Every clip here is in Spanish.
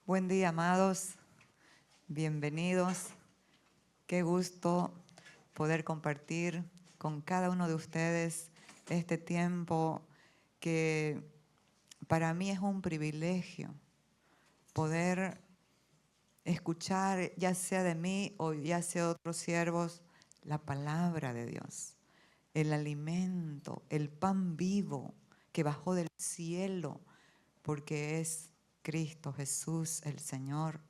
Buen día, amados. Bienvenidos. Qué gusto poder compartir con cada uno de ustedes este tiempo que para mí es un privilegio poder escuchar, ya sea de mí o ya sea de otros siervos, la palabra de Dios, el alimento, el pan vivo que bajó del cielo, porque es Cristo Jesús, el Señor.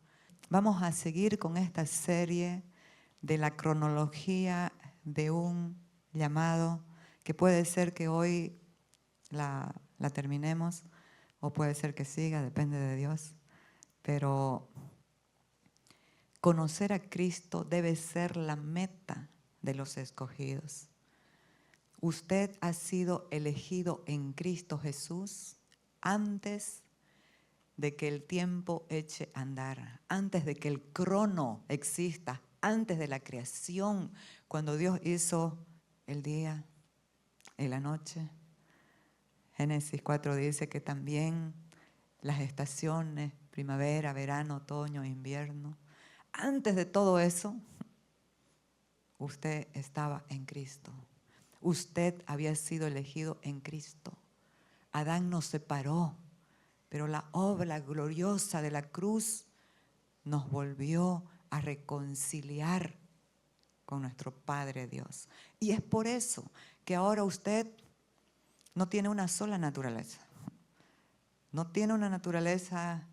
Vamos a seguir con esta serie de la cronología de un llamado, que puede ser que hoy la terminemos o puede ser que siga, depende de Dios. Pero conocer a Cristo debe ser la meta de los escogidos. Usted ha sido elegido en Cristo Jesús antes de que el tiempo eche a andar, antes de que el crono exista, antes de la creación, cuando Dios hizo el día y la noche. Génesis 4 dice que también las estaciones, primavera, verano, otoño, invierno. Antes de todo eso, usted estaba en Cristo. Usted había sido elegido en Cristo. Adán nos separó, pero la obra gloriosa de la cruz nos volvió a reconciliar con nuestro Padre Dios. Y es por eso que ahora usted no tiene una sola naturaleza. No tiene una naturaleza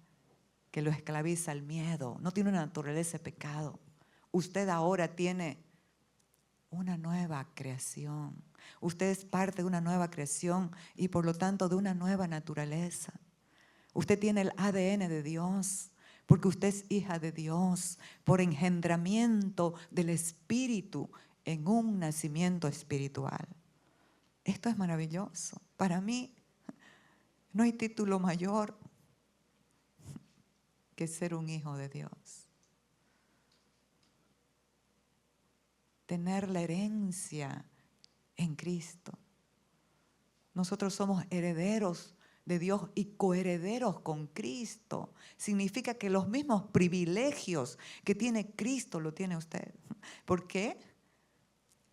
que lo esclaviza al miedo. No tiene una naturaleza de pecado. Usted ahora tiene una nueva creación. Usted es parte de una nueva creación y por lo tanto de una nueva naturaleza. Usted tiene el ADN de Dios, porque usted es hija de Dios, por engendramiento del Espíritu en un nacimiento espiritual. Esto es maravilloso. Para mí no hay título mayor que ser un hijo de Dios. Tener la herencia en Cristo. Nosotros somos herederos de Dios y coherederos con Cristo. Significa que los mismos privilegios que tiene Cristo lo tiene usted. ¿Por qué?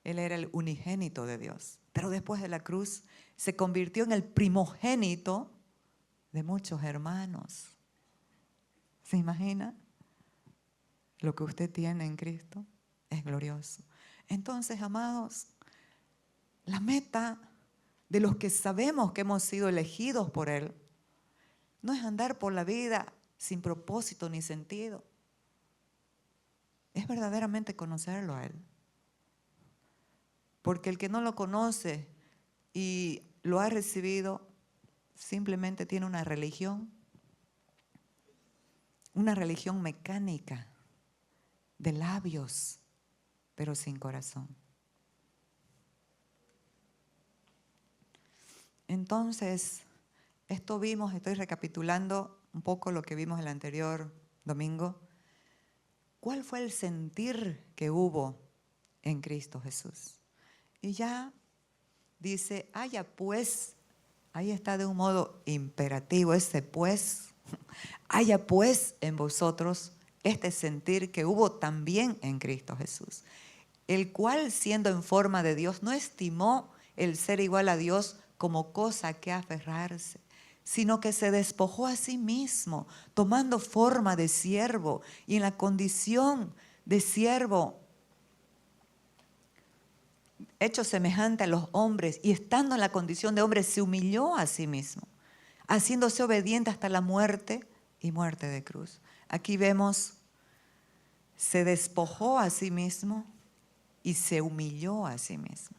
Él era el unigénito de Dios. Pero después de la cruz se convirtió en el primogénito de muchos hermanos. ¿Se imagina? Lo que usted tiene en Cristo es glorioso. Entonces, amados, la meta de los que sabemos que hemos sido elegidos por Él no es andar por la vida sin propósito ni sentido. Es verdaderamente conocerlo a Él. Porque el que no lo conoce y lo ha recibido, simplemente tiene una religión mecánica, de labios, pero sin corazón. Entonces, esto vimos, estoy recapitulando un poco lo que vimos el anterior domingo. ¿Cuál fue el sentir que hubo en Cristo Jesús? Y ya dice, haya pues, ahí está de un modo imperativo ese pues, haya pues en vosotros este sentir que hubo también en Cristo Jesús, el cual siendo en forma de Dios no estimó el ser igual a Dios como cosa a que aferrarse, sino que se despojó a sí mismo, tomando forma de siervo, y en la condición de siervo, hecho semejante a los hombres, y estando en la condición de hombre, se humilló a sí mismo, haciéndose obediente hasta la muerte y muerte de cruz. Aquí vemos, se despojó a sí mismo y se humilló a sí mismo.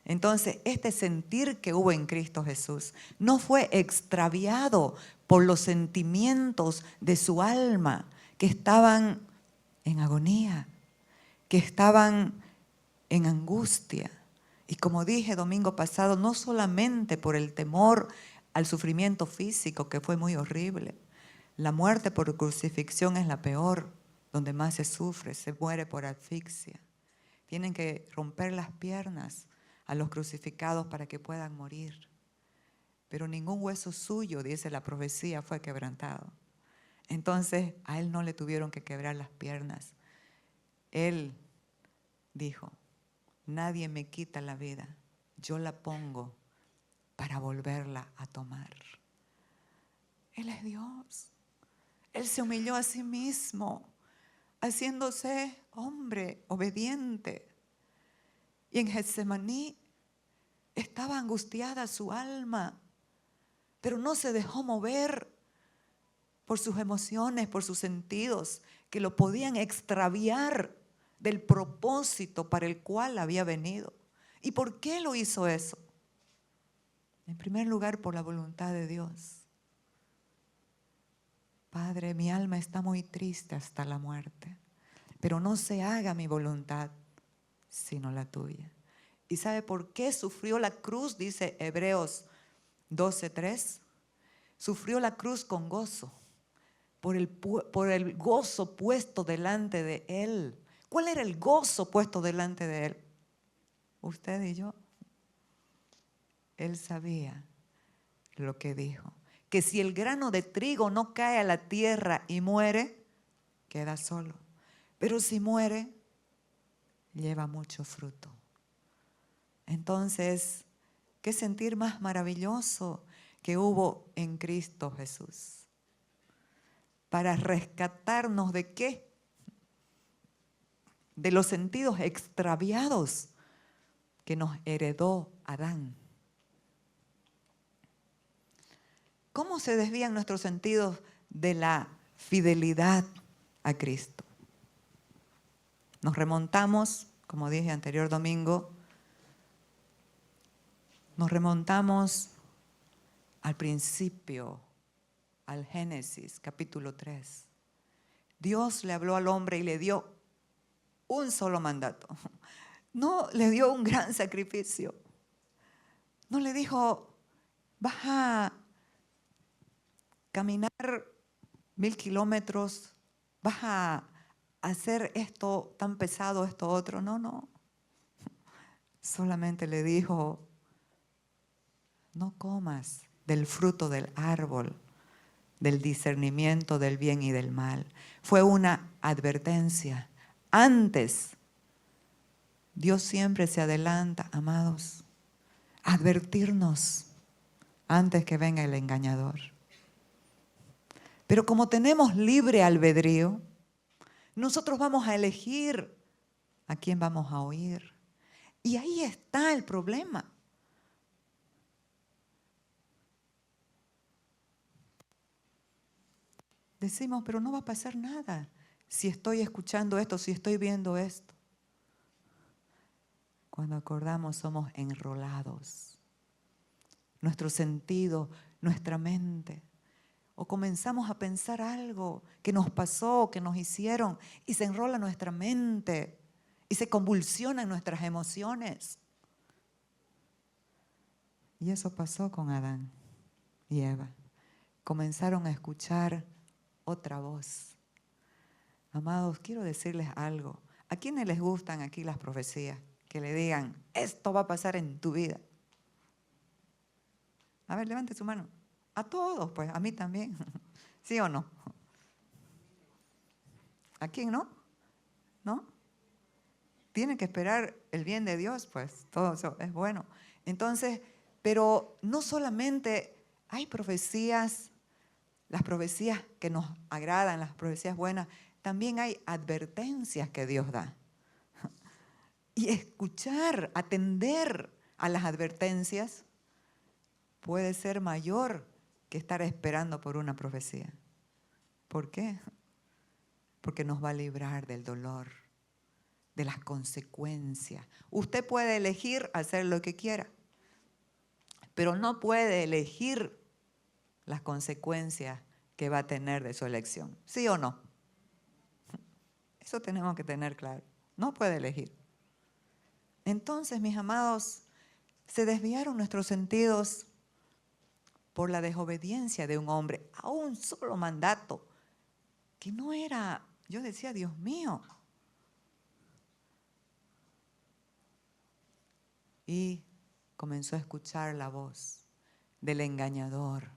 Entonces, este sentir que hubo en Cristo Jesús no fue extraviado por los sentimientos de su alma que estaban en agonía, que estaban en angustia. Y como dije domingo pasado, no solamente por el temor al sufrimiento físico, que fue muy horrible. La muerte por crucifixión es la peor, donde más se sufre, se muere por asfixia. Tienen que romper las piernas a los crucificados para que puedan morir. Pero ningún hueso suyo, dice la profecía, fue quebrantado. Entonces a él no le tuvieron que quebrar las piernas. Él dijo, nadie me quita la vida, yo la pongo para volverla a tomar. Él es Dios. Él se humilló a sí mismo, haciéndose hombre, obediente. Y en Getsemaní estaba angustiada su alma, pero no se dejó mover por sus emociones, por sus sentidos, que lo podían extraviar del propósito para el cual había venido. ¿Y por qué lo hizo eso? En primer lugar, por la voluntad de Dios. Padre, mi alma está muy triste hasta la muerte, pero no se haga mi voluntad, sino la tuya. ¿Y sabe por qué sufrió la cruz? Dice Hebreos 12:3. Sufrió la cruz con gozo, por el gozo puesto delante de Él. ¿Cuál era el gozo puesto delante de Él? Usted y yo. Él sabía lo que dijo, que si el grano de trigo no cae a la tierra y muere, queda solo. Pero si muere, lleva mucho fruto. Entonces, ¿qué sentir más maravilloso que hubo en Cristo Jesús? Para rescatarnos ¿de qué? De los sentidos extraviados que nos heredó Adán. ¿Cómo se desvían nuestros sentidos de la fidelidad a Cristo? Nos remontamos, como dije anterior domingo, nos remontamos al principio, al Génesis, capítulo 3. Dios le habló al hombre y le dio un solo mandato. No le dio un gran sacrificio. No le dijo, vas a caminar 1000 kilómetros, vas a hacer esto tan pesado, esto otro. No, no. Solamente le dijo, no comas del fruto del árbol, del discernimiento del bien y del mal. Fue una advertencia. Antes, Dios siempre se adelanta, amados, a advertirnos antes que venga el engañador. Pero como tenemos libre albedrío, nosotros vamos a elegir a quién vamos a oír. Y ahí está el problema. Decimos, pero no va a pasar nada si estoy escuchando esto, si estoy viendo esto. Cuando acordamos somos enrolados. Nuestro sentido, nuestra mente. O comenzamos a pensar algo que nos pasó, que nos hicieron, y se enrola nuestra mente y se convulsionan nuestras emociones. Y eso pasó con Adán y Eva. Comenzaron a escuchar otra voz. Amados, quiero decirles algo. ¿A quiénes les gustan aquí las profecías? Que le digan, esto va a pasar en tu vida. A ver, levante su mano. A todos, pues, a mí también. ¿Sí o no? ¿A quién no? ¿No? Tienen que esperar el bien de Dios, pues, todo eso es bueno. Entonces, pero no solamente hay profecías, las profecías que nos agradan, las profecías buenas, también hay advertencias que Dios da. Y escuchar, atender a las advertencias puede ser mayor que estar esperando por una profecía. ¿Por qué? Porque nos va a librar del dolor, de las consecuencias. Usted puede elegir hacer lo que quiera, pero no puede elegir las consecuencias que va a tener de su elección. ¿Sí o no? Eso tenemos que tener claro. No puede elegir. Entonces, mis amados, se desviaron nuestros sentidos por la desobediencia de un hombre a un solo mandato, que no era, yo decía, Dios mío. Y comenzó a escuchar la voz del engañador.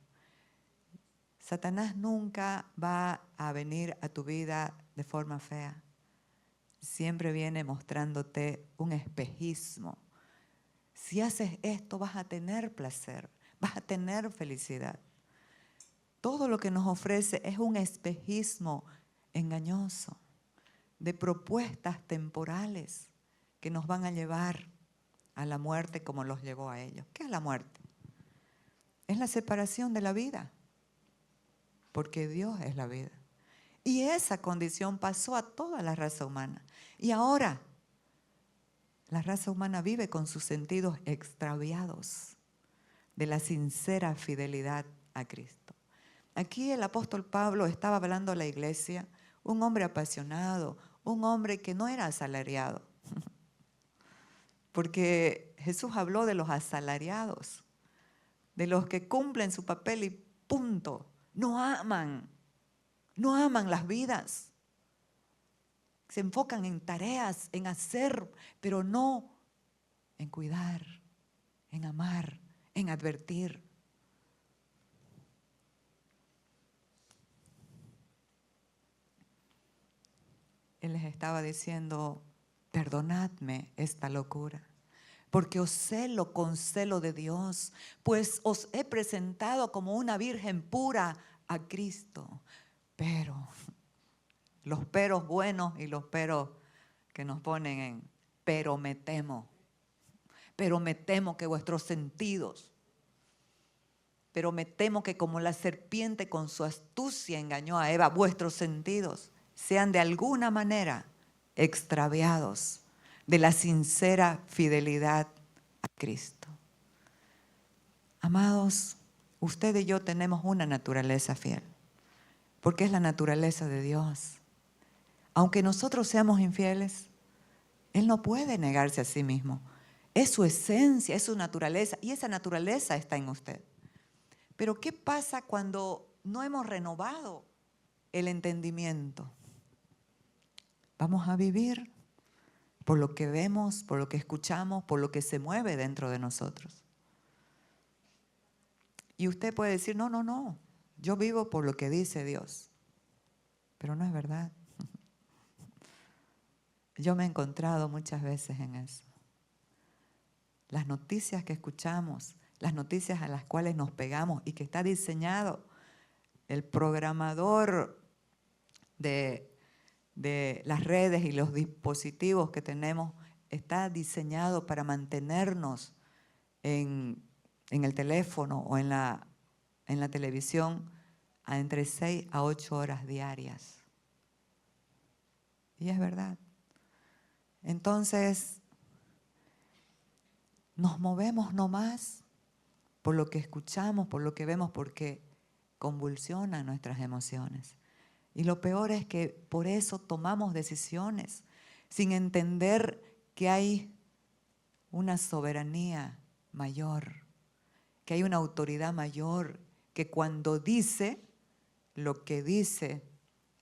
Satanás nunca va a venir a tu vida de forma fea. Siempre viene mostrándote un espejismo. Si haces esto vas a tener placer, vas a tener felicidad. Todo lo que nos ofrece es un espejismo engañoso de propuestas temporales que nos van a llevar a la muerte como los llevó a ellos. ¿Qué es la muerte? Es la separación de la vida, porque Dios es la vida. Y esa condición pasó a toda la raza humana. Y ahora la raza humana vive con sus sentidos extraviados de la sincera fidelidad a Cristo. Aquí el apóstol Pablo estaba hablando a la iglesia, un hombre apasionado, un hombre que no era asalariado. Porque Jesús habló de los asalariados, de los que cumplen su papel y punto. No aman las vidas. Se enfocan en tareas, en hacer, pero no en cuidar, en amar, en advertir. Él les estaba diciendo, perdonadme esta locura, porque os celo con celo de Dios, pues os he presentado como una virgen pura a Cristo. Pero los peros buenos y los peros que nos ponen en, pero me temo que vuestros sentidos, pero me temo que como la serpiente con su astucia engañó a Eva, vuestros sentidos sean de alguna manera extraviados de la sincera fidelidad a Cristo. Amados, usted y yo tenemos una naturaleza fiel, porque es la naturaleza de Dios. Aunque nosotros seamos infieles, Él no puede negarse a sí mismo. Es su esencia, es su naturaleza, y esa naturaleza está en usted. Pero ¿qué pasa cuando no hemos renovado el entendimiento? Vamos a vivir por lo que vemos, por lo que escuchamos, por lo que se mueve dentro de nosotros. Y usted puede decir, no, yo vivo por lo que dice Dios. Pero no es verdad. Yo me he encontrado muchas veces en eso. Las noticias que escuchamos, las noticias a las cuales nos pegamos y que está diseñado el programador de las redes y los dispositivos que tenemos, está diseñado para mantenernos en el teléfono o en la televisión a entre 6 a 8 horas diarias. Y es verdad. Entonces, nos movemos nomás por lo que escuchamos, por lo que vemos, porque convulsionan nuestras emociones. Y lo peor es que por eso tomamos decisiones sin entender que hay una soberanía mayor, que hay una autoridad mayor, que cuando dice lo que dice,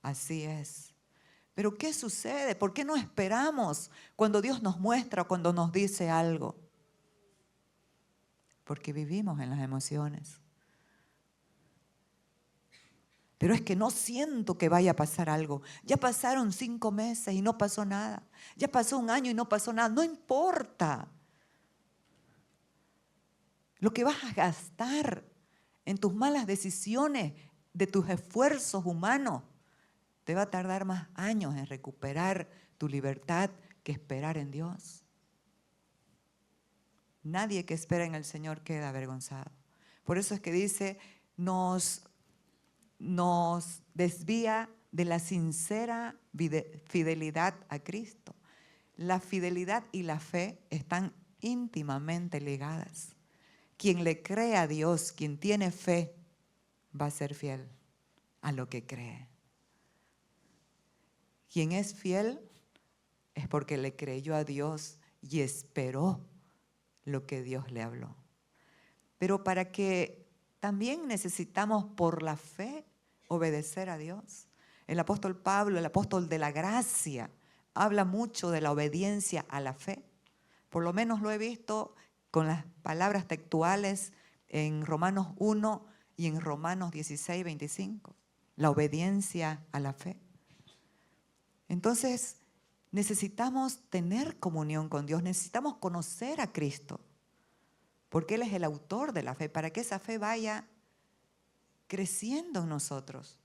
así es. Pero ¿qué sucede? ¿Por qué no esperamos cuando Dios nos muestra, cuando nos dice algo? Porque vivimos en las emociones. Pero es que no siento que vaya a pasar algo. Ya pasaron 5 meses y no pasó nada. Ya pasó 1 año y no pasó nada. No importa. Lo que vas a gastar en tus malas decisiones, de tus esfuerzos humanos, te va a tardar más años en recuperar tu libertad que esperar en Dios. Nadie que espera en el Señor queda avergonzado. Por eso es que dice, nos desvía de la sincera fidelidad a Cristo. La fidelidad y la fe están íntimamente ligadas. Quien le cree a Dios, quien tiene fe, va a ser fiel a lo que cree. Quien es fiel es porque le creyó a Dios y esperó lo que Dios le habló. Pero para que también necesitamos por la fe obedecer a Dios. El apóstol Pablo, el apóstol de la gracia, habla mucho de la obediencia a la fe. Por lo menos lo he visto con las palabras textuales en Romanos 1 y en Romanos 16, 25, la obediencia a la fe. Entonces, necesitamos tener comunión con Dios, necesitamos conocer a Cristo, porque Él es el autor de la fe, para que esa fe vaya creciendo en nosotros.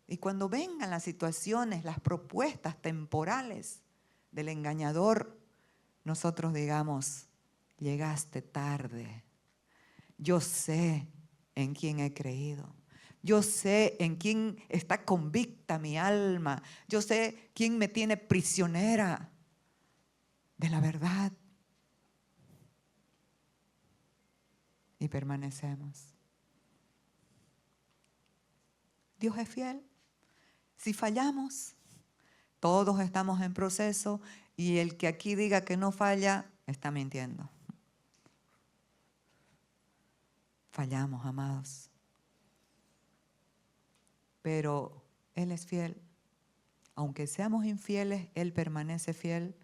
Y cuando vengan las situaciones, las propuestas temporales del engañador, nosotros digamos, llegaste tarde. Yo sé en quién he creído. Yo sé en quién está convicta mi alma. Yo sé quién me tiene prisionera de la verdad. Y permanecemos. Dios es fiel. Si fallamos, todos estamos en proceso y el que aquí diga que no falla, está mintiendo. Fallamos, amados. Pero Él es fiel. Aunque seamos infieles, Él permanece fiel.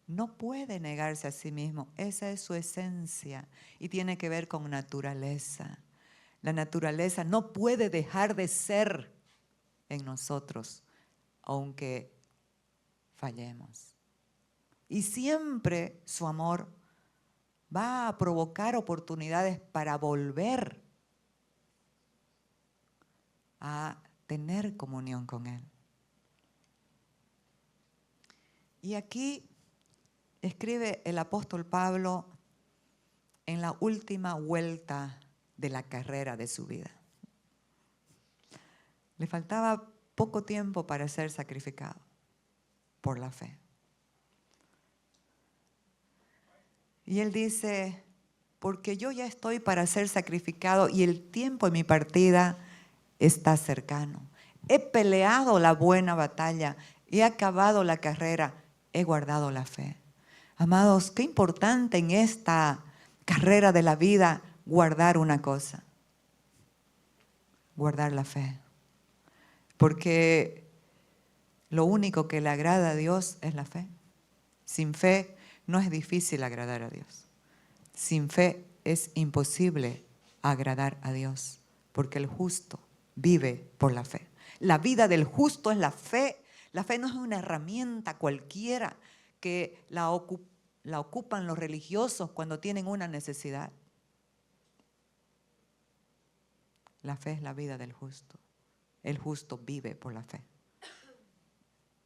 No puede negarse a sí mismo. Esa es su esencia y tiene que ver con naturaleza. La naturaleza no puede dejar de ser en nosotros, aunque fallemos. Y siempre su amor va a provocar oportunidades para volver a tener comunión con Él. Y aquí escribe el apóstol Pablo en la última vuelta de la carrera de su vida. Le faltaba poco tiempo para ser sacrificado por la fe. Y él dice, porque yo ya estoy para ser sacrificado y el tiempo de mi partida está cercano. He peleado la buena batalla, he acabado la carrera, he guardado la fe. Amados, qué importante en esta carrera de la vida guardar una cosa, guardar la fe. Porque lo único que le agrada a Dios es la fe. Sin fe no es difícil agradar a Dios. Sin fe es imposible agradar a Dios, porque el justo vive por la fe. La vida del justo es la fe. La fe no es una herramienta cualquiera que la ocupan los religiosos cuando tienen una necesidad. La fe es la vida del justo. El justo vive por la fe.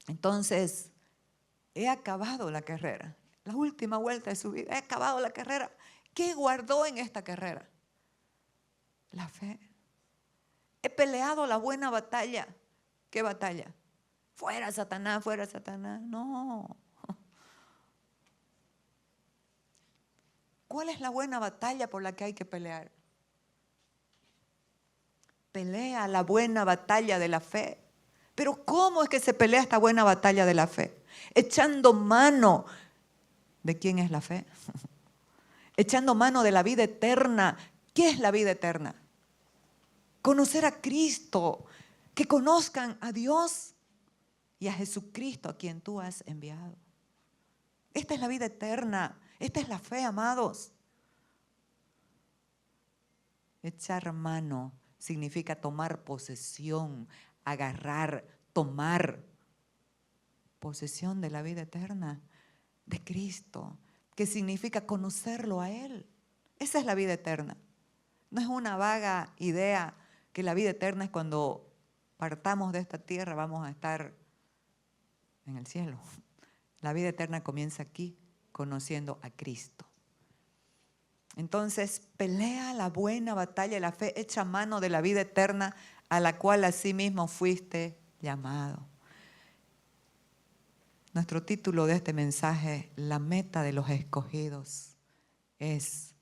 Entonces, he acabado la carrera, la última vuelta de su vida, he acabado la carrera. ¿Qué guardó en esta carrera? La fe. He peleado la buena batalla. ¿Qué batalla? Fuera Satanás, fuera Satanás. No. ¿Cuál es la buena batalla por la que hay que pelear? Pelea la buena batalla de la fe. Pero ¿cómo es que se pelea esta buena batalla de la fe? Echando mano. ¿De quién es la fe? Echando mano de la vida eterna. ¿Qué es la vida eterna? Conocer a Cristo. Que conozcan a Dios y a Jesucristo a quien tú has enviado. Esta es la vida eterna. Esta es la fe, amados. Echar mano significa tomar posesión, agarrar, tomar posesión de la vida eterna de Cristo, que significa conocerlo a Él. Esa es la vida eterna. No es una vaga idea que la vida eterna es cuando partamos de esta tierra vamos a estar en el cielo. La vida eterna comienza aquí, conociendo a Cristo. Entonces, pelea la buena batalla de la fe, echa mano de la vida eterna a la cual asimismo fuiste llamado. Nuestro título de este mensaje, la meta de los escogidos, es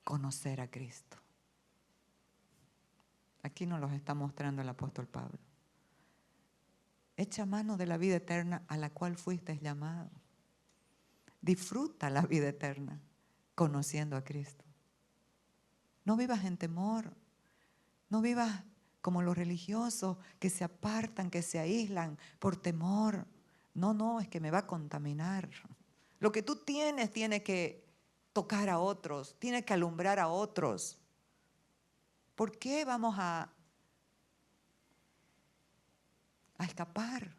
conocer a Cristo. Aquí nos los está mostrando el apóstol Pablo. Echa mano de la vida eterna a la cual fuiste llamado. Disfruta la vida eterna conociendo a Cristo. No vivas en temor. No vivas como los religiosos que se apartan, que se aíslan por temor. No, es que me va a contaminar. Lo que tú tienes tiene que tocar a otros, tiene que alumbrar a otros. ¿Por qué vamos a escapar?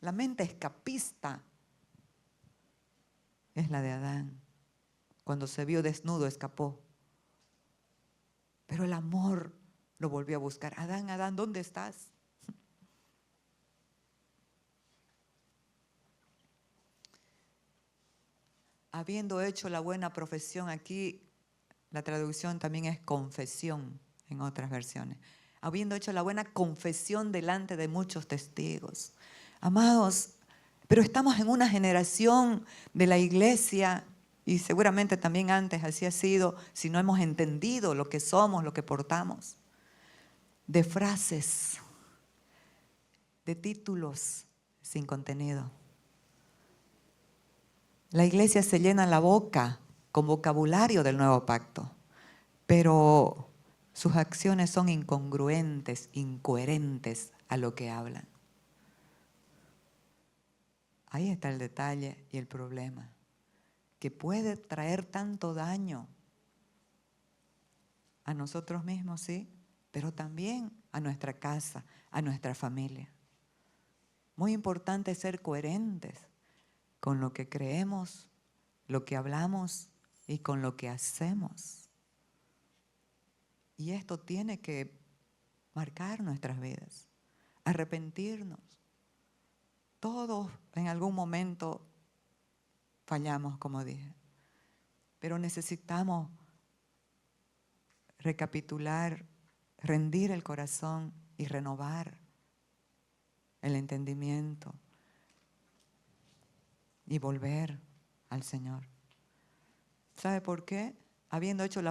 La mente escapista es la de Adán. Cuando se vio desnudo, escapó. Pero el amor lo volvió a buscar. Adán, Adán, ¿dónde estás? Habiendo hecho la buena profesión, aquí la traducción también es confesión en otras versiones. Habiendo hecho la buena confesión delante de muchos testigos. Amados, pero estamos en una generación de la iglesia, y seguramente también antes así ha sido, si no hemos entendido lo que somos, lo que portamos, de frases, de títulos sin contenido. La iglesia se llena la boca con vocabulario del nuevo pacto, pero sus acciones son incongruentes, incoherentes a lo que hablan. Ahí está el detalle y el problema, que puede traer tanto daño a nosotros mismos, sí, pero también a nuestra casa, a nuestra familia. Muy importante ser coherentes con lo que creemos, lo que hablamos y con lo que hacemos. Y esto tiene que marcar nuestras vidas, arrepentirnos. Todos en algún momento fallamos, como dije, pero necesitamos recapitular, rendir el corazón y renovar el entendimiento y volver al Señor. ¿Sabe por qué? Habiendo hecho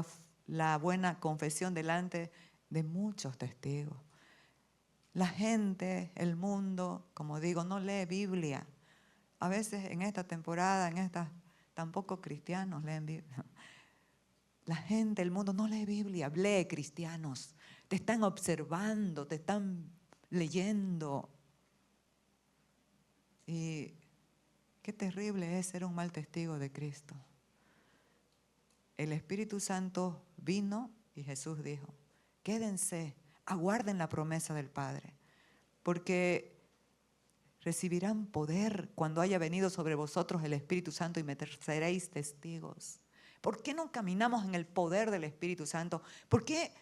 la buena confesión delante de muchos testigos. La gente, el mundo, como digo, no lee Biblia. A veces en esta temporada, tampoco cristianos leen Biblia. La gente, el mundo no lee Biblia, lee cristianos. Te están observando, te están leyendo. Y qué terrible es ser un mal testigo de Cristo. El Espíritu Santo vino y Jesús dijo, quédense, aguarden la promesa del Padre, porque recibirán poder cuando haya venido sobre vosotros el Espíritu Santo y me seréis testigos. ¿Por qué no caminamos en el poder del Espíritu Santo? ¿Por qué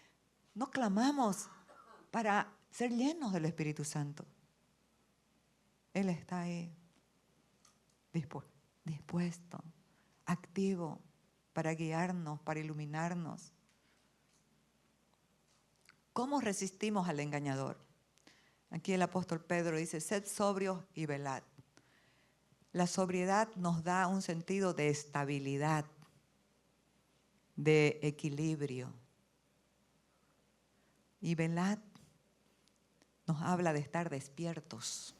no clamamos para ser llenos del Espíritu Santo? Él está ahí, dispuesto, activo, para guiarnos, para iluminarnos. ¿Cómo resistimos al engañador? Aquí el apóstol Pedro dice, sed sobrios y velad. La sobriedad nos da un sentido de estabilidad, de equilibrio. Y velad nos habla de estar despiertos.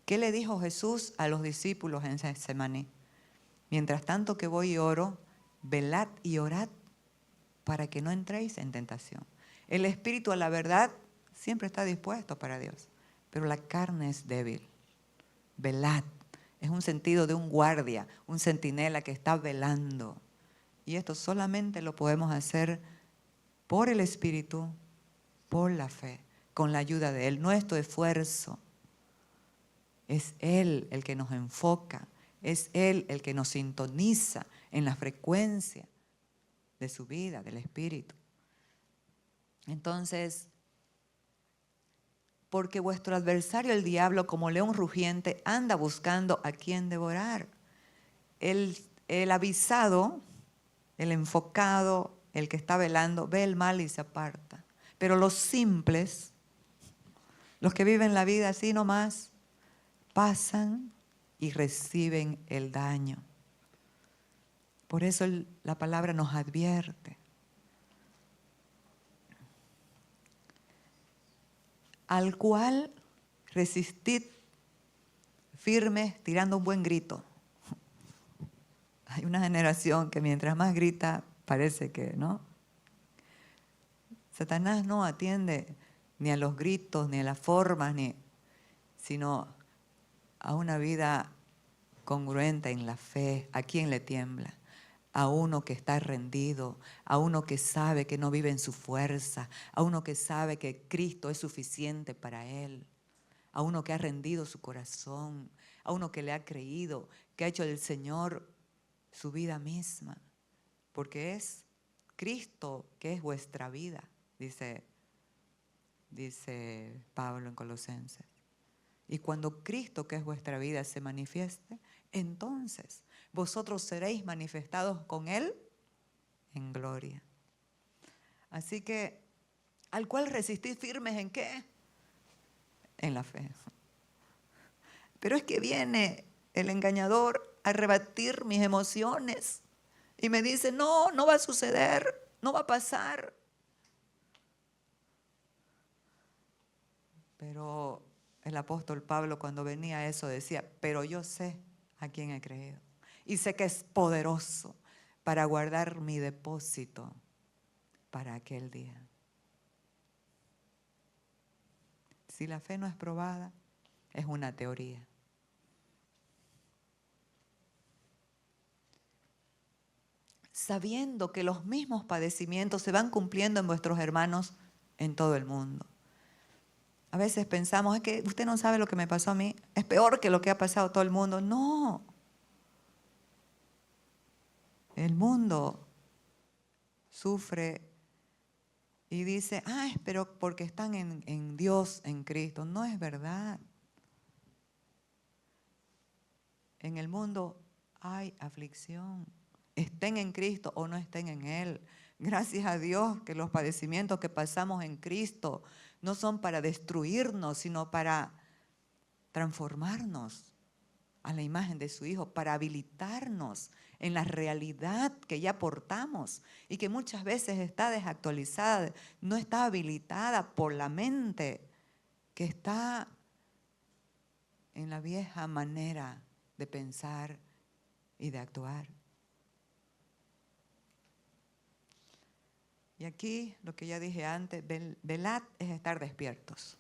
¿Qué le dijo Jesús a los discípulos en Getsemaní? Mientras tanto que voy y oro, velad y orad para que no entréis en tentación. El espíritu a la verdad siempre está dispuesto para Dios, pero la carne es débil. Velad es un sentido de un guardia, un centinela que está velando. Y esto solamente lo podemos hacer por el Espíritu, por la fe, con la ayuda de Él. Nuestro esfuerzo es Él el que nos enfoca, es Él el que nos sintoniza en la frecuencia de su vida, del Espíritu. Entonces, porque vuestro adversario el diablo, como león rugiente, anda buscando a quien devorar. El avisado, el enfocado, el que está velando, ve el mal y se aparta. Pero los simples, los que viven la vida así nomás, pasan y reciben el daño. Por eso la palabra nos advierte. Al cual resistid firmes tirando un buen grito. Hay una generación que mientras más grita, parece que, ¿no? Satanás no atiende ni a los gritos, ni a las formas, sino a una vida congruente en la fe. ¿A quién le tiembla? a uno que está rendido, a uno que sabe que no vive en su fuerza, a uno que sabe que Cristo es suficiente para él, a uno que ha rendido su corazón, a uno que le ha creído, que ha hecho del Señor su vida misma, porque es Cristo que es vuestra vida, dice Pablo en Colosenses. Y cuando Cristo, que es vuestra vida, se manifieste, entonces vosotros seréis manifestados con Él en gloria. Así que, ¿al cual resistís firmes en qué? En la fe. Pero es que viene el engañador a rebatir mis emociones y me dice, no, no va a suceder, no va a pasar. Pero el apóstol Pablo, cuando venía a eso, decía, pero yo sé a quién he creído y sé que es poderoso para guardar mi depósito para aquel día. Si la fe no es probada, es una teoría. Sabiendo que los mismos padecimientos se van cumpliendo en vuestros hermanos en todo el mundo. A veces pensamos, es que usted no sabe lo que me pasó a mí, es peor que lo que ha pasado a todo el mundo. No. El mundo sufre y dice, pero porque están en Dios, en Cristo. No es verdad. En el mundo hay aflicción. Estén en Cristo o no estén en Él. Gracias a Dios que los padecimientos que pasamos en Cristo no son para destruirnos, sino para transformarnos a la imagen de su Hijo, para habilitarnos en la realidad que ya portamos y que muchas veces está desactualizada, no está habilitada por la mente que está en la vieja manera de pensar y de actuar. Y aquí, lo que ya dije antes, velad es estar despiertos.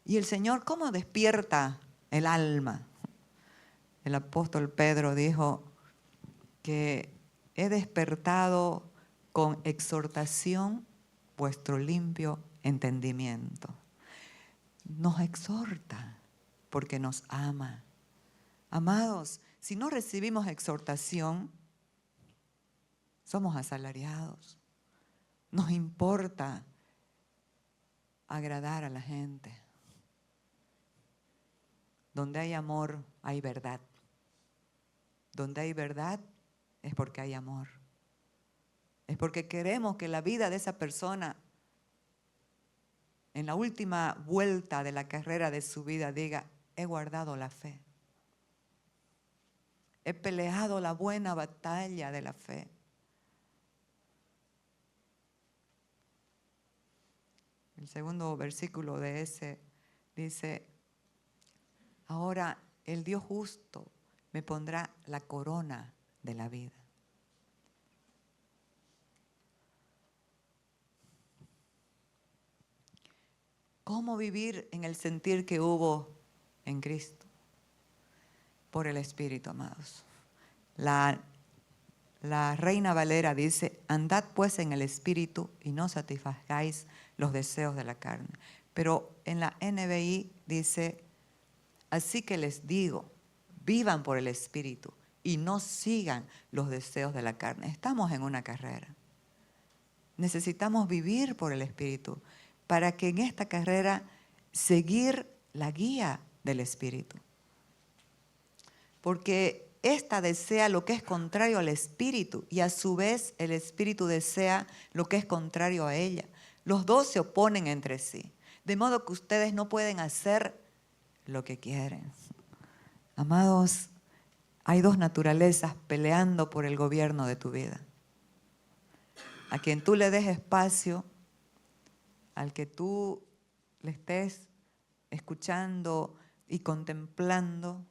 Y el Señor, ¿cómo despierta el alma? El apóstol Pedro dijo que he despertado con exhortación vuestro limpio entendimiento. Nos exhorta porque nos ama. Amados, si no recibimos exhortación, somos asalariados. Nos importa agradar a la gente. Donde hay amor, hay verdad. Donde hay verdad, es porque hay amor. Es porque queremos que la vida de esa persona, en la última vuelta de la carrera de su vida, diga, he guardado la fe. He peleado la buena batalla de la fe. El segundo versículo de ese dice, ahora el Dios justo me pondrá la corona de la vida. ¿Cómo vivir en el sentir que hubo en Cristo? Por el Espíritu, amados. La Reina Valera dice, andad pues en el Espíritu y no satisfagáis los deseos de la carne. Pero en la NBI dice, así que les digo, vivan por el Espíritu y no sigan los deseos de la carne. Estamos en una carrera. Necesitamos vivir por el Espíritu para que en esta carrera seguir la guía del Espíritu. Porque esta desea lo que es contrario al Espíritu y a su vez el Espíritu desea lo que es contrario a ella. Los dos se oponen entre sí, de modo que ustedes no pueden hacer lo que quieren. Amados, hay dos naturalezas peleando por el gobierno de tu vida. A quien tú le des espacio, al que tú le estés escuchando y contemplando,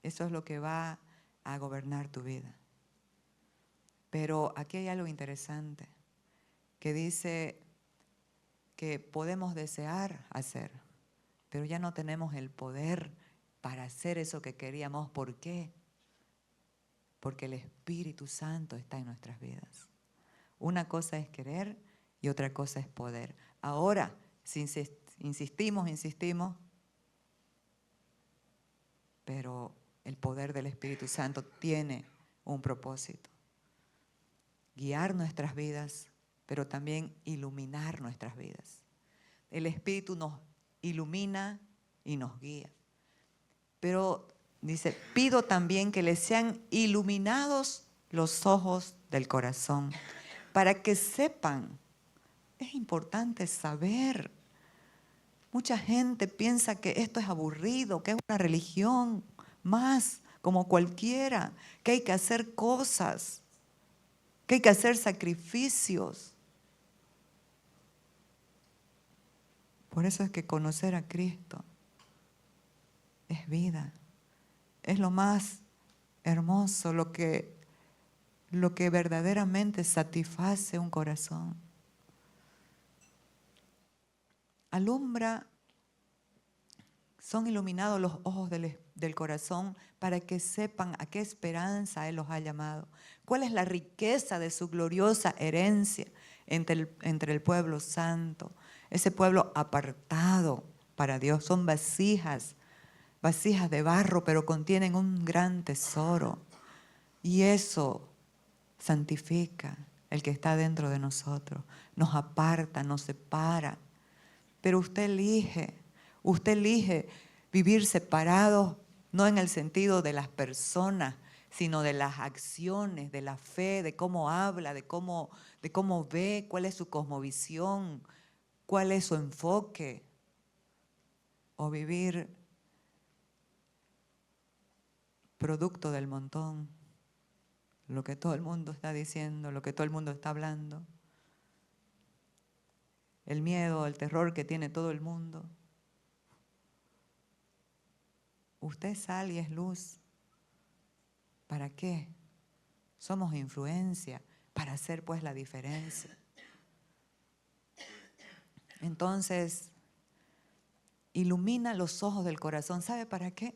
eso es lo que va a gobernar tu vida. Pero aquí hay algo interesante, que dice que podemos desear hacer, pero ya no tenemos el poder para hacer eso que queríamos. ¿Por qué? porque el Espíritu Santo está en nuestras vidas. Una cosa es querer y otra cosa es poder. Ahora, si insistimos, pero el poder del Espíritu Santo tiene un propósito: guiar nuestras vidas, pero también iluminar nuestras vidas. El Espíritu nos ilumina y nos guía. Pero dice, pido también que les sean iluminados los ojos del corazón, para que sepan. Es importante saber. Mucha gente piensa que esto es aburrido, que es una religión más como cualquiera, que hay que hacer cosas, que hay que hacer sacrificios. Por eso es que conocer a Cristo es vida, es lo más hermoso, lo que verdaderamente satisface un corazón. Alumbra, son iluminados los ojos del corazón para que sepan a qué esperanza Él los ha llamado. ¿Cuál es la riqueza de su gloriosa herencia entre el pueblo santo? Ese pueblo apartado para Dios. Son vasijas de barro, pero contienen un gran tesoro. Y eso santifica el que está dentro de nosotros. Nos aparta, nos separa. Pero usted elige vivir separado, no en el sentido de las personas, sino de las acciones, de la fe, de cómo habla, de cómo ve, cuál es su cosmovisión, cuál es su enfoque. O vivir producto del montón, lo que todo el mundo está diciendo, lo que todo el mundo está hablando. El miedo, el terror que tiene todo el mundo. Usted es sal y es luz. ¿Para qué? Somos influencia para hacer pues la diferencia. Entonces, ilumina los ojos del corazón. ¿Sabe para qué?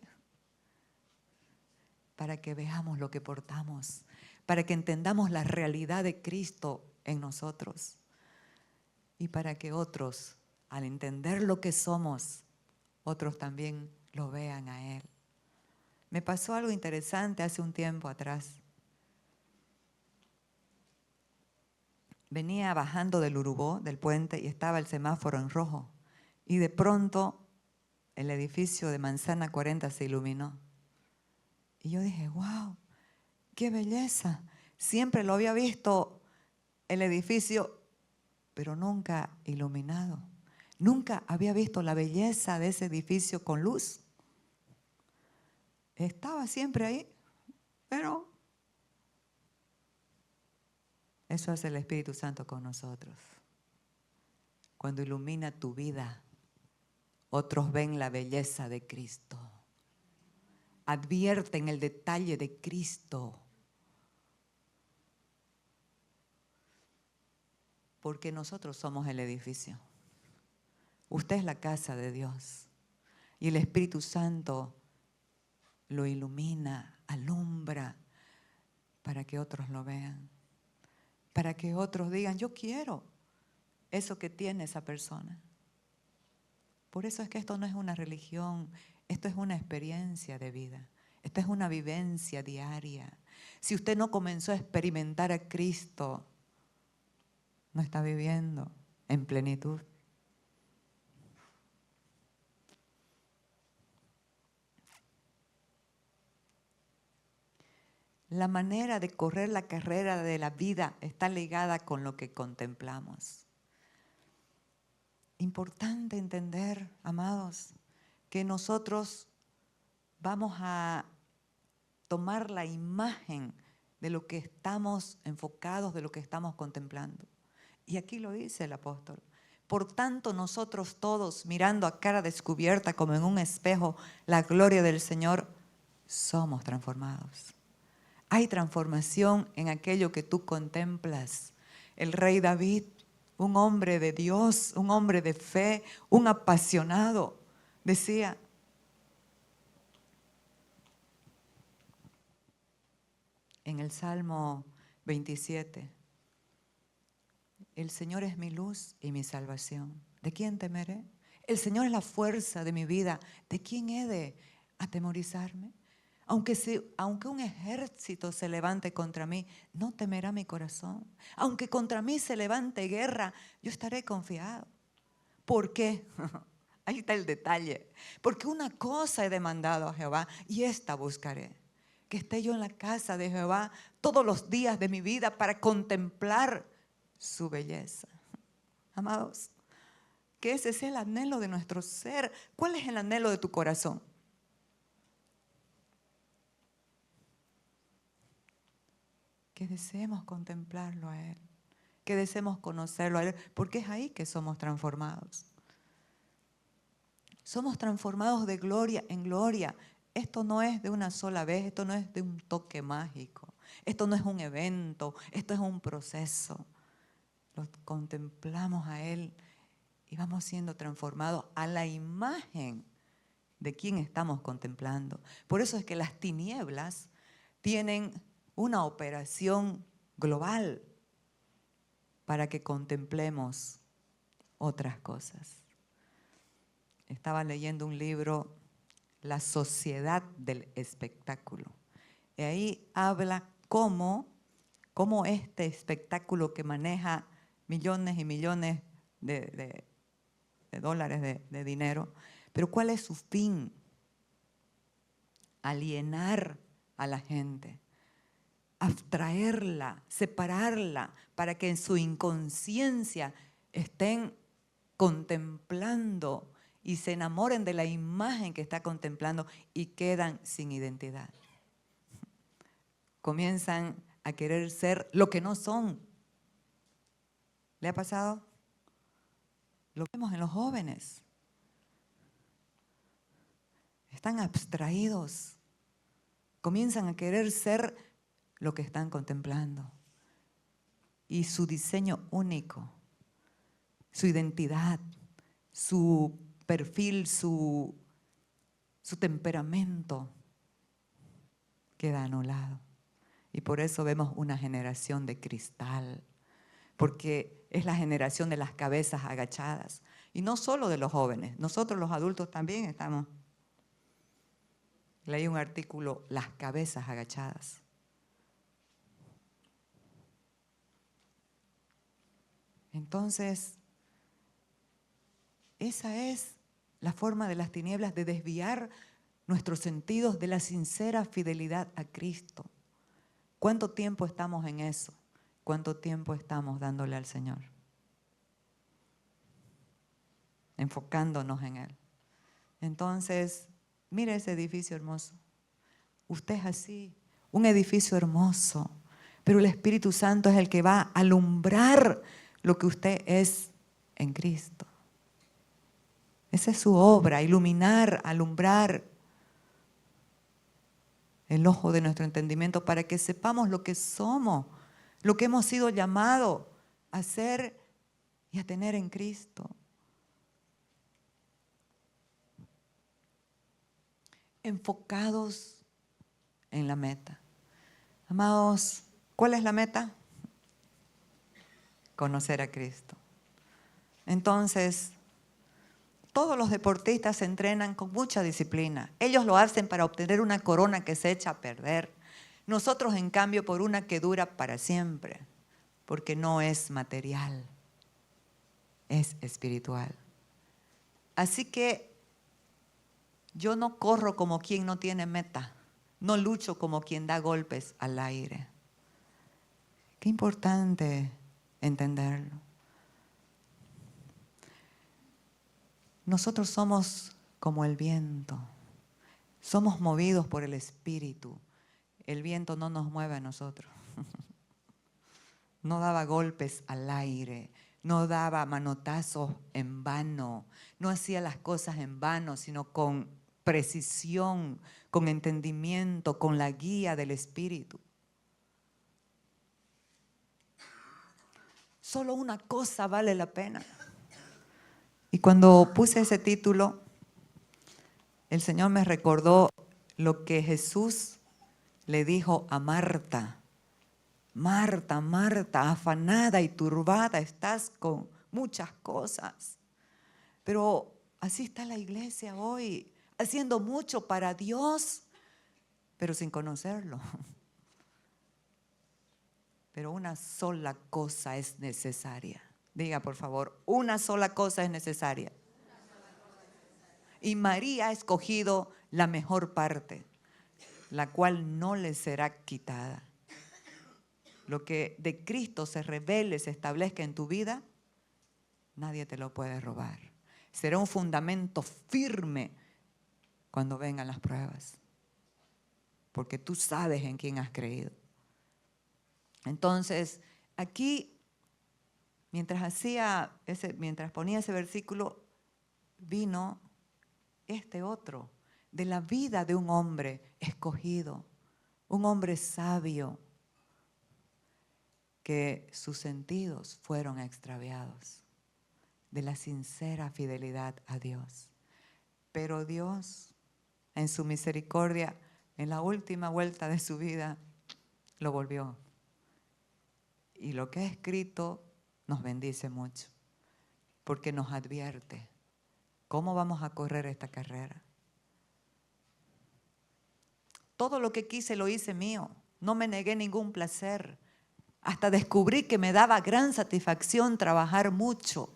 Para que veamos lo que portamos, para que entendamos la realidad de Cristo en nosotros y para que otros, al entender lo que somos, otros también lo vean a Él. Me pasó algo interesante hace un tiempo atrás. Venía bajando del Urubó, del puente, y estaba el semáforo en rojo. Y de pronto el edificio de Manzana 40 se iluminó. Y yo dije, wow, qué belleza. Siempre lo había visto el edificio, pero nunca iluminado. Nunca había visto la belleza de ese edificio con luz. Estaba siempre ahí, pero eso hace el Espíritu Santo con nosotros. Cuando ilumina tu vida, otros ven la belleza de Cristo. Advierten el detalle de Cristo. Porque nosotros somos el edificio. Usted es la casa de Dios. Y el Espíritu Santo lo ilumina, alumbra, para que otros lo vean. Para que otros digan, yo quiero eso que tiene esa persona. Por eso es que esto no es una religión, esto es una experiencia de vida. Esto es una vivencia diaria. Si usted no comenzó a experimentar a Cristo, no está viviendo en plenitud. La manera de correr la carrera de la vida está ligada con lo que contemplamos. Importante entender, amados, que nosotros vamos a tomar la imagen de lo que estamos enfocados, de lo que estamos contemplando. Y aquí lo dice el apóstol. Por tanto, nosotros todos, mirando a cara descubierta como en un espejo la gloria del Señor, somos transformados. Hay transformación en aquello que tú contemplas. El rey David, un hombre de Dios, un hombre de fe, un apasionado, decía, en el Salmo 27. El Señor es mi luz y mi salvación. ¿De quién temeré? El Señor es la fuerza de mi vida. ¿De quién he de atemorizarme? Aunque un ejército se levante contra mí, no temerá mi corazón. Aunque contra mí se levante guerra, yo estaré confiado. ¿Por qué? Ahí está el detalle. Porque una cosa he demandado a Jehová y esta buscaré. Que esté yo en la casa de Jehová todos los días de mi vida para contemplar su belleza. Amados, que ese sea el anhelo de nuestro ser. ¿Cuál es el anhelo de tu corazón? Que deseemos contemplarlo a Él, que deseemos conocerlo a Él, porque es ahí que somos transformados. Somos transformados de gloria en gloria. Esto no es de una sola vez, esto no es de un toque mágico, esto no es un evento, esto es un proceso. Lo contemplamos a Él y vamos siendo transformados a la imagen de quien estamos contemplando. Por eso es que las tinieblas tienen una operación global para que contemplemos otras cosas. Estaba leyendo un libro, La sociedad del espectáculo. Y ahí habla cómo este espectáculo que maneja millones y millones de dólares de dinero, pero ¿cuál es su fin? Alienar a la gente, abstraerla, separarla, para que en su inconsciencia estén contemplando y se enamoren de la imagen que está contemplando y quedan sin identidad. Comienzan a querer ser lo que no son. ¿Le ha pasado? Lo vemos en los jóvenes. Están abstraídos. Comienzan a querer ser lo que están contemplando. Y su diseño único, su identidad, su perfil, su temperamento queda anulado. Y por eso vemos una generación de cristal, porque es la generación de las cabezas agachadas. Y no solo de los jóvenes, nosotros los adultos también estamos. Leí un artículo, las cabezas agachadas. Entonces, esa es la forma de las tinieblas de desviar nuestros sentidos de la sincera fidelidad a Cristo. ¿Cuánto tiempo estamos en eso? ¿Cuánto tiempo estamos dándole al Señor? Enfocándonos en Él. Entonces, mire ese edificio hermoso. Usted es así, un edificio hermoso, pero el Espíritu Santo es el que va a alumbrar lo que usted es en Cristo. Esa es su obra, iluminar, alumbrar el ojo de nuestro entendimiento para que sepamos lo que somos, lo que hemos sido llamados a ser y a tener en Cristo. Enfocados en la meta. Amados, ¿cuál es la meta? Conocer a Cristo. Entonces, todos los deportistas se entrenan con mucha disciplina. Ellos lo hacen para obtener una corona que se echa a perder. Nosotros, en cambio, por una que dura para siempre, porque no es material, es espiritual. Así que yo no corro como quien no tiene meta, no lucho como quien da golpes al aire. Qué importante entenderlo. Nosotros somos como el viento, somos movidos por el Espíritu. El viento no nos mueve a nosotros. No daba golpes al aire, no daba manotazos en vano, no hacía las cosas en vano, sino con precisión, con entendimiento, con la guía del Espíritu. Solo una cosa vale la pena. Y cuando puse ese título, el Señor me recordó lo que Jesús le dijo a Marta Marta, Marta, afanada y turbada, estás con muchas cosas. Pero así está la iglesia hoy, haciendo mucho para Dios, pero sin conocerlo. Pero una sola cosa es necesaria. Diga, por favor, una sola cosa es necesaria. Y María ha escogido la mejor parte, la cual no le será quitada. Lo que de Cristo se revele, se establezca en tu vida, nadie te lo puede robar. Será un fundamento firme cuando vengan las pruebas, porque tú sabes en quién has creído. Entonces, aquí, mientras ponía ese versículo, vino este otro, de la vida de un hombre escogido, un hombre sabio, que sus sentidos fueron extraviados, de la sincera fidelidad a Dios. Pero Dios, en su misericordia, en la última vuelta de su vida, lo volvió. Y lo que ha escrito nos bendice mucho, porque nos advierte cómo vamos a correr esta carrera. Todo lo que quise lo hice mío, no me negué ningún placer. Hasta descubrí que me daba gran satisfacción trabajar mucho,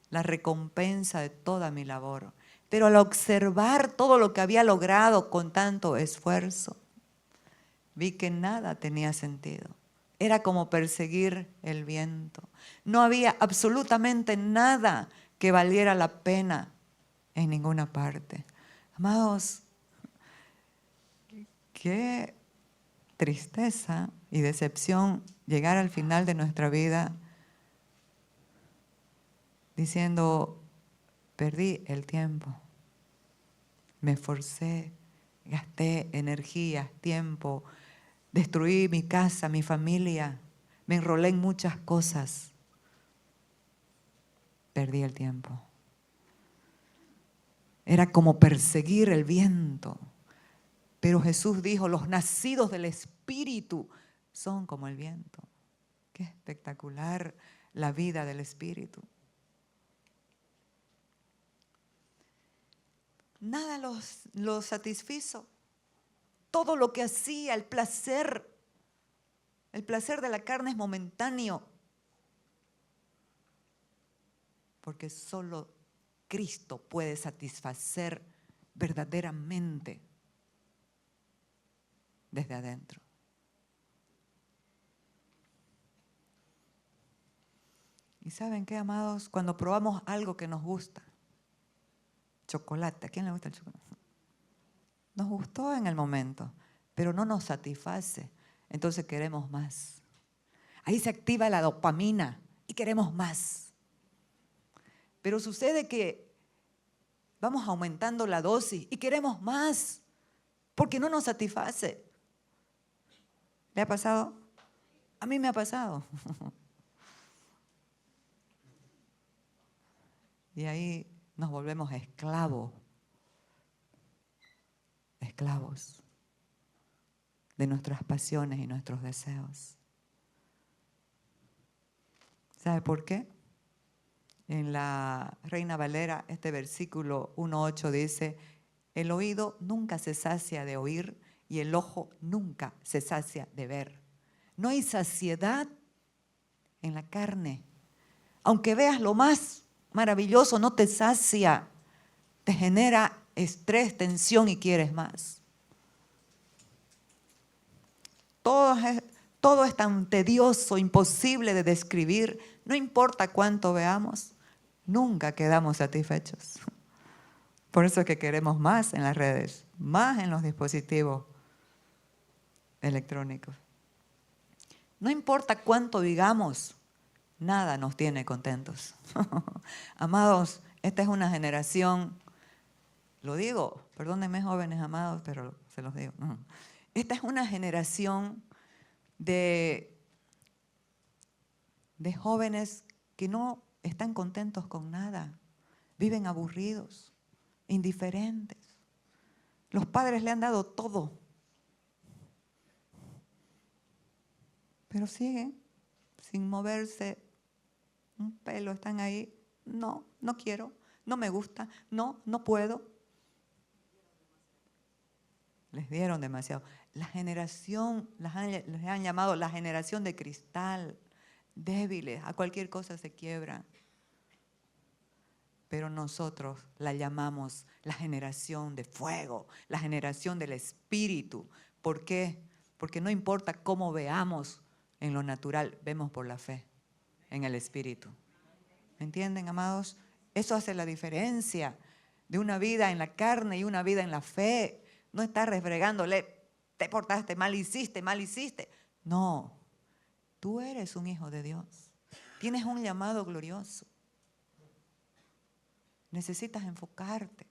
la recompensa de toda mi labor. Pero al observar todo lo que había logrado con tanto esfuerzo, vi que nada tenía sentido. Era como perseguir el viento. No había absolutamente nada que valiera la pena en ninguna parte. Amados, qué tristeza y decepción llegar al final de nuestra vida diciendo, perdí el tiempo, me esforcé, gasté energías, tiempo, destruí mi casa, mi familia, me enrolé en muchas cosas, perdí el tiempo. Era como perseguir el viento. Pero Jesús dijo, los nacidos del Espíritu son como el viento. Qué espectacular la vida del Espíritu. Nada los satisfizo. Todo lo que hacía, el placer de la carne es momentáneo. Porque solo Cristo puede satisfacer verdaderamente desde adentro. ¿Y saben qué, amados? Cuando probamos algo que nos gusta, chocolate, ¿a quién le gusta el chocolate? Nos gustó en el momento, pero no nos satisface, entonces queremos más. Ahí se activa la dopamina y queremos más. Pero sucede que vamos aumentando la dosis y queremos más, porque no nos satisface. ¿Le ha pasado? A mí me ha pasado. Y ahí nos volvemos esclavos de nuestras pasiones y nuestros deseos. ¿Sabe por qué? En la Reina Valera, este versículo 1:8 dice, el oído nunca se sacia de oír y el ojo nunca se sacia de ver. No hay saciedad en la carne. Aunque veas lo más maravilloso, no te sacia. Te genera estrés, tensión y quieres más. Todo es tan tedioso, imposible de describir. No importa cuánto veamos, nunca quedamos satisfechos. Por eso es que queremos más en las redes, más en los dispositivos electrónicos. No importa cuánto digamos, nada nos tiene contentos. Amados, esta es una generación, lo digo, perdónenme jóvenes amados, pero se los digo. Esta es una generación de jóvenes que no están contentos con nada, viven aburridos, indiferentes. Los padres le han dado todo, pero siguen sin moverse un pelo, están ahí. No, no quiero, no me gusta, no, no puedo. Les dieron demasiado. La generación, les han llamado la generación de cristal, débiles, a cualquier cosa se quiebran. Pero nosotros la llamamos la generación de fuego, la generación del Espíritu. ¿Por qué? Porque no importa cómo veamos en lo natural, vemos por la fe, en el Espíritu. ¿Me entienden, amados? Eso hace la diferencia de una vida en la carne y una vida en la fe. No estar refregándole, te portaste mal, hiciste, mal hiciste. No, tú eres un hijo de Dios. Tienes un llamado glorioso. Necesitas enfocarte.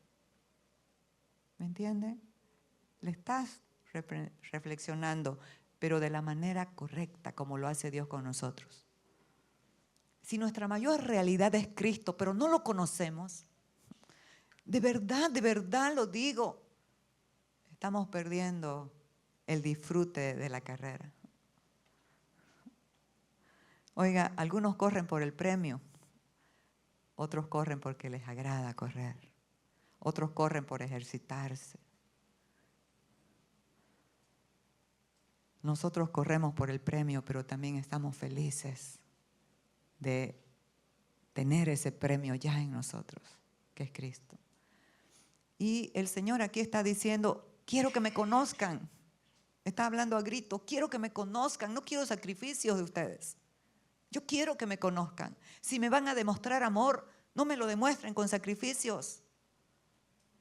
¿Me entienden? Le estás reflexionando, pero de la manera correcta, como lo hace Dios con nosotros. Si nuestra mayor realidad es Cristo, pero no lo conocemos, de verdad lo digo, estamos perdiendo el disfrute de la carrera. Oiga, algunos corren por el premio, otros corren porque les agrada correr, otros corren por ejercitarse. Nosotros corremos por el premio, pero también estamos felices de tener ese premio ya en nosotros, que es Cristo. Y el Señor aquí está diciendo, quiero que me conozcan. Está hablando a gritos, quiero que me conozcan, no quiero sacrificios de ustedes. Yo quiero que me conozcan. Si me van a demostrar amor, no me lo demuestren con sacrificios.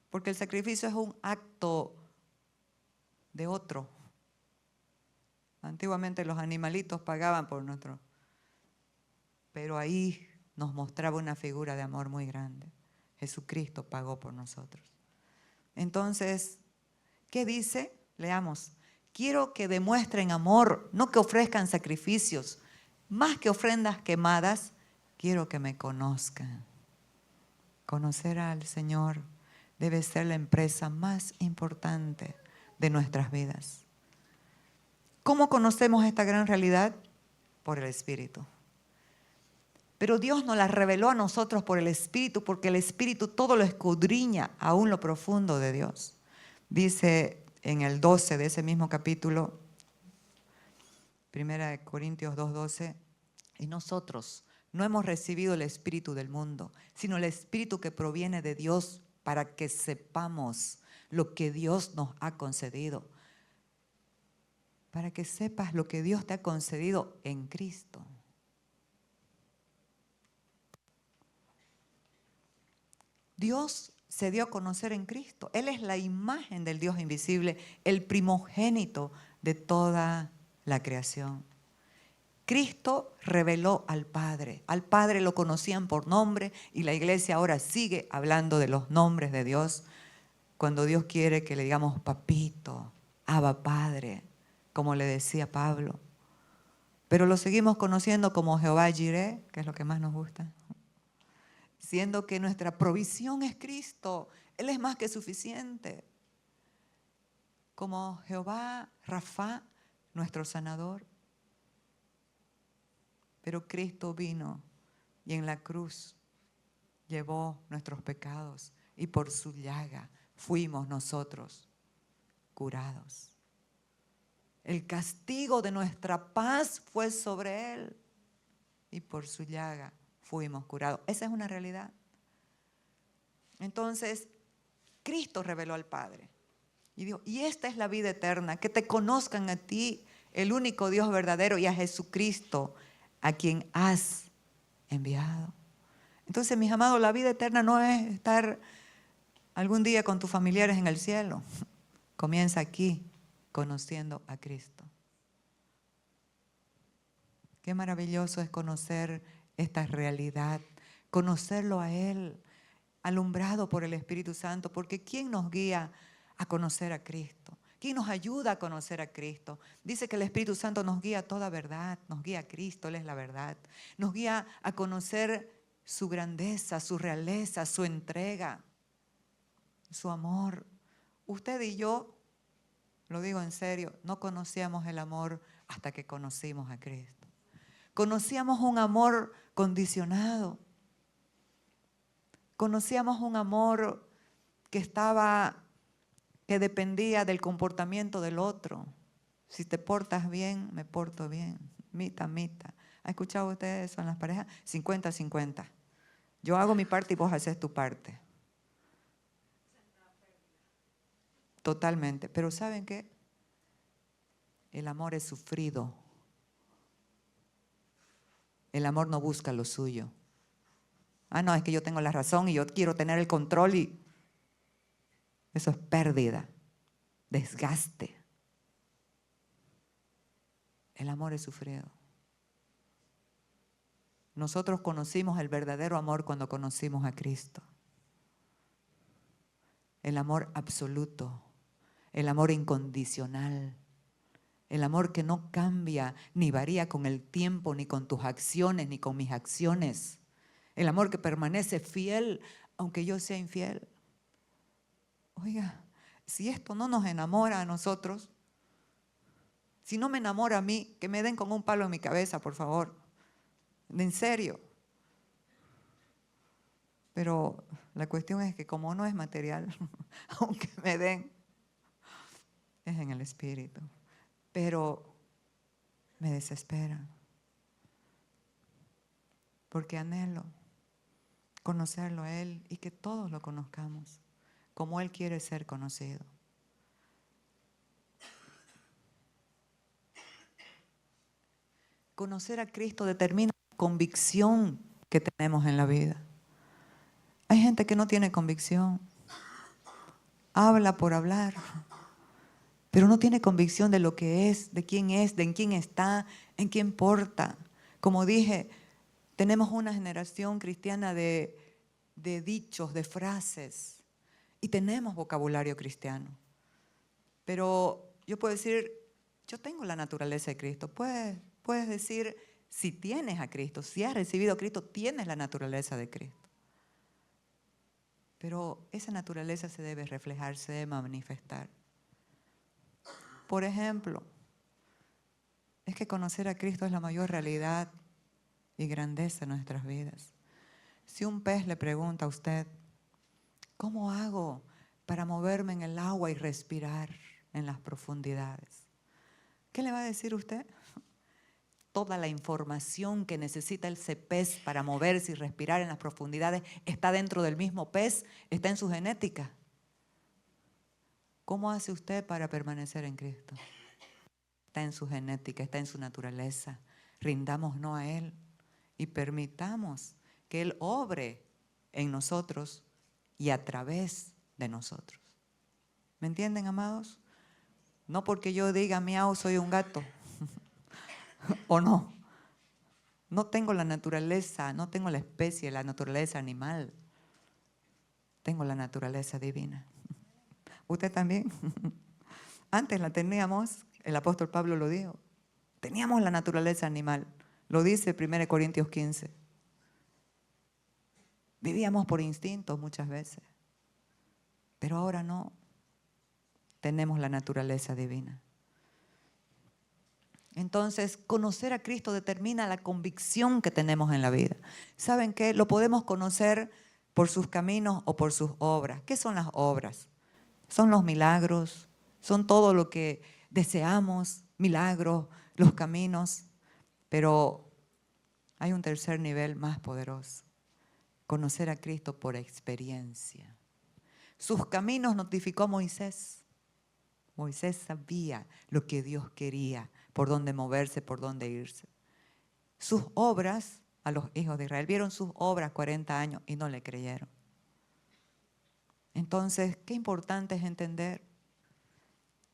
Porque el sacrificio es un acto de otro. Antiguamente los animalitos pagaban por nuestro. Pero ahí nos mostraba una figura de amor muy grande. Jesucristo pagó por nosotros. Entonces, ¿qué dice? Leamos. Quiero que demuestren amor, no que ofrezcan sacrificios. Más que ofrendas quemadas, quiero que me conozcan. Conocer al Señor debe ser la empresa más importante de nuestras vidas. ¿Cómo conocemos esta gran realidad? Por el Espíritu. Pero Dios nos la reveló a nosotros por el Espíritu, porque el Espíritu todo lo escudriña, aún lo profundo de Dios. Dice en el 12 de ese mismo capítulo, 1 Corintios 2:12, y nosotros no hemos recibido el Espíritu del mundo, sino el Espíritu que proviene de Dios, para que sepamos lo que Dios nos ha concedido. Para que sepas lo que Dios te ha concedido en Cristo. Dios se dio a conocer en Cristo. Él es la imagen del Dios invisible, el primogénito de toda la creación. Cristo reveló al Padre. Al Padre lo conocían por nombre y la iglesia ahora sigue hablando de los nombres de Dios. Cuando Dios quiere que le digamos papito, Abba Padre, como le decía Pablo. Pero lo seguimos conociendo como Jehová Jireh, que es lo que más nos gusta. Siendo que nuestra provisión es Cristo. Él es más que suficiente. Como Jehová Rafa, nuestro sanador. Pero Cristo vino y en la cruz llevó nuestros pecados y por su llaga fuimos nosotros curados. El castigo de nuestra paz fue sobre Él y por su llaga fuimos curados. Esa es una realidad. Entonces, Cristo reveló al Padre y dijo, y esta es la vida eterna, que te conozcan a ti, el único Dios verdadero, y a Jesucristo, a quien has enviado. Entonces, mis amados, la vida eterna no es estar algún día con tus familiares en el cielo. Comienza aquí, conociendo a Cristo. Qué maravilloso es conocer esta realidad, conocerlo a Él, alumbrado por el Espíritu Santo, porque ¿quién nos guía a conocer a Cristo? ¿Quién nos ayuda a conocer a Cristo? Dice que el Espíritu Santo nos guía a toda verdad, nos guía a Cristo, Él es la verdad. Nos guía a conocer su grandeza, su realeza, su entrega, su amor. Usted y yo, lo digo en serio, no conocíamos el amor hasta que conocimos a Cristo. Conocíamos un amor condicionado. Conocíamos un amor que dependía del comportamiento del otro. Si te portas bien, me porto bien. Mita, mita. ¿Ha escuchado ustedes eso en las parejas? 50-50. Yo hago mi parte y vos haces tu parte. Totalmente. Pero ¿saben qué? El amor es sufrido. El amor no busca lo suyo. Ah, no, es que yo tengo la razón y yo quiero tener el control y eso es pérdida, desgaste. El amor es sufrido. Nosotros conocimos el verdadero amor cuando conocimos a Cristo. El amor absoluto, el amor incondicional, el amor que no cambia ni varía con el tiempo, ni con tus acciones, ni con mis acciones. El amor que permanece fiel aunque yo sea infiel. Oiga, si esto no nos enamora a nosotros, si no me enamora a mí, que me den con un palo en mi cabeza, por favor. En serio. Pero la cuestión es que como no es material, aunque me den, es en el espíritu. Pero me desespera. Porque anhelo conocerlo a Él y que todos lo conozcamos como Él quiere ser conocido. Conocer a Cristo determina la convicción que tenemos en la vida. Hay gente que no tiene convicción. Habla por hablar, pero no tiene convicción de lo que es, de quién está, en quién porta. Como dije, tenemos una generación cristiana de dichos, de frases, y tenemos vocabulario cristiano. Pero yo puedo decir, yo tengo la naturaleza de Cristo. Puedes decir, si tienes a Cristo, si has recibido a Cristo, tienes la naturaleza de Cristo. Pero esa naturaleza se debe reflejar, se debe manifestar. Por ejemplo, es que conocer a Cristo es la mayor realidad y grandeza en nuestras vidas. Si un pez le pregunta a usted, ¿cómo hago para moverme en el agua y respirar en las profundidades? ¿Qué le va a decir usted? Toda la información que necesita ese pez para moverse y respirar en las profundidades está dentro del mismo pez, está en su genética. ¿Cómo hace usted para permanecer en Cristo? Está en su genética, está en su naturaleza. Rindámonos a Él y permitamos que Él obre en nosotros y a través de nosotros. ¿Me entienden, amados? No porque yo diga miau, soy un gato. ¿O no? No tengo la naturaleza, no tengo la especie, la naturaleza animal. Tengo la naturaleza divina. ¿Usted también? Antes la teníamos, el apóstol Pablo lo dijo. Teníamos la naturaleza animal. Lo dice 1 Corintios 15. Vivíamos por instintos muchas veces. Pero ahora no. Tenemos la naturaleza divina. Entonces, conocer a Cristo determina la convicción que tenemos en la vida. ¿Saben qué? Lo podemos conocer por sus caminos o por sus obras. ¿Qué son las obras? Son los milagros, son todo lo que deseamos, milagros, los caminos. Pero hay un tercer nivel más poderoso. Conocer a Cristo por experiencia. Sus caminos notificó Moisés. Moisés sabía lo que Dios quería, por dónde moverse, por dónde irse. Sus obras, a los hijos de Israel, vieron sus obras 40 años y no le creyeron. Entonces, qué importante es entender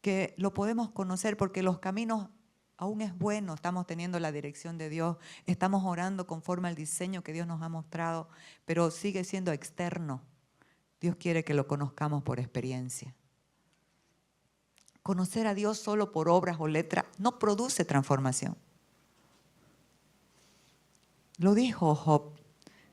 que lo podemos conocer porque los caminos aún es bueno, estamos teniendo la dirección de Dios, estamos orando conforme al diseño que Dios nos ha mostrado, pero sigue siendo externo. Dios quiere que lo conozcamos por experiencia. Conocer a Dios solo por obras o letras no produce transformación. Lo dijo Job,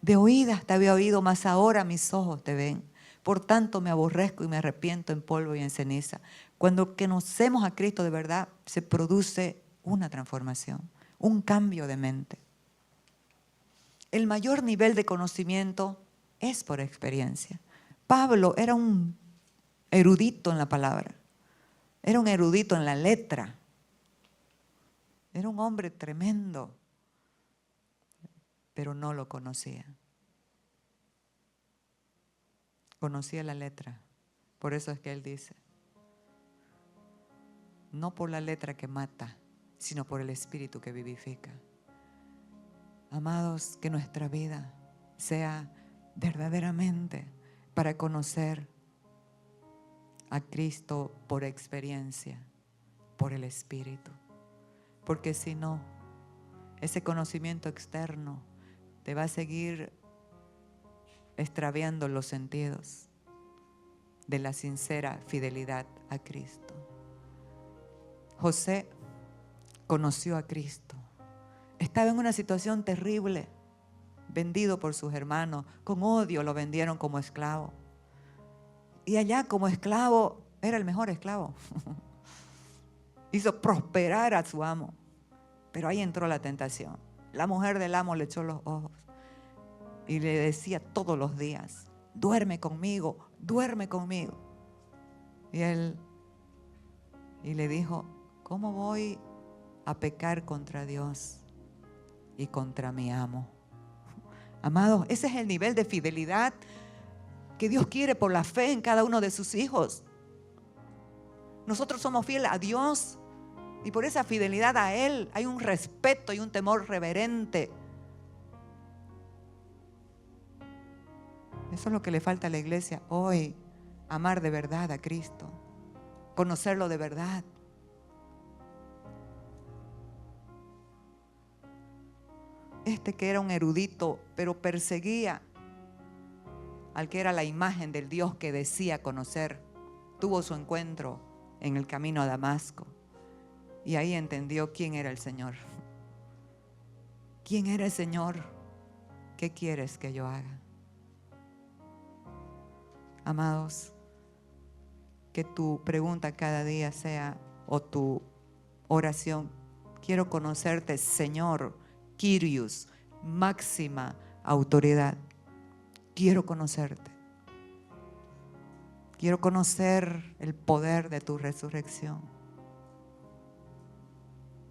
de oídas te había oído, mas ahora mis ojos te ven. Por tanto me aborrezco y me arrepiento en polvo y en ceniza. Cuando conocemos a Cristo de verdad, se produce una transformación, un cambio de mente. El mayor nivel de conocimiento es por experiencia. Pablo era un erudito en la palabra, era un erudito en la letra, era un hombre tremendo, pero no lo conocía. Conocía la letra, por eso es que él dice, no por la letra que mata, sino por el espíritu que vivifica. Amados, que nuestra vida sea verdaderamente para conocer a Cristo por experiencia, por el Espíritu. Porque si no, ese conocimiento externo te va a seguir extraviando los sentidos de la sincera fidelidad a Cristo. José conoció a Cristo. Estaba en una situación terrible, vendido por sus hermanos, con odio lo vendieron como esclavo. Y allá como esclavo, era el mejor esclavo. Hizo prosperar a su amo. Pero ahí entró la tentación. La mujer del amo le echó los ojos y le decía todos los días, duerme conmigo, duerme conmigo. Y él le dijo, ¿cómo voy a pecar contra Dios y contra mi amo? Amados, ese es el nivel de fidelidad que Dios quiere por la fe en cada uno de sus hijos. Nosotros somos fieles a Dios y por esa fidelidad a Él hay un respeto y un temor reverente. Eso es lo que le falta a la iglesia hoy, amar de verdad a Cristo, conocerlo de verdad. Este que era un erudito, pero perseguía al que era la imagen del Dios que decía conocer, tuvo su encuentro en el camino a Damasco y ahí entendió quién era el Señor. ¿Quién era el Señor? ¿Qué quieres que yo haga? Amados, que tu pregunta cada día sea, o tu oración, quiero conocerte, Señor, Kyrios, máxima autoridad. Quiero conocerte. Quiero conocer el poder de tu resurrección.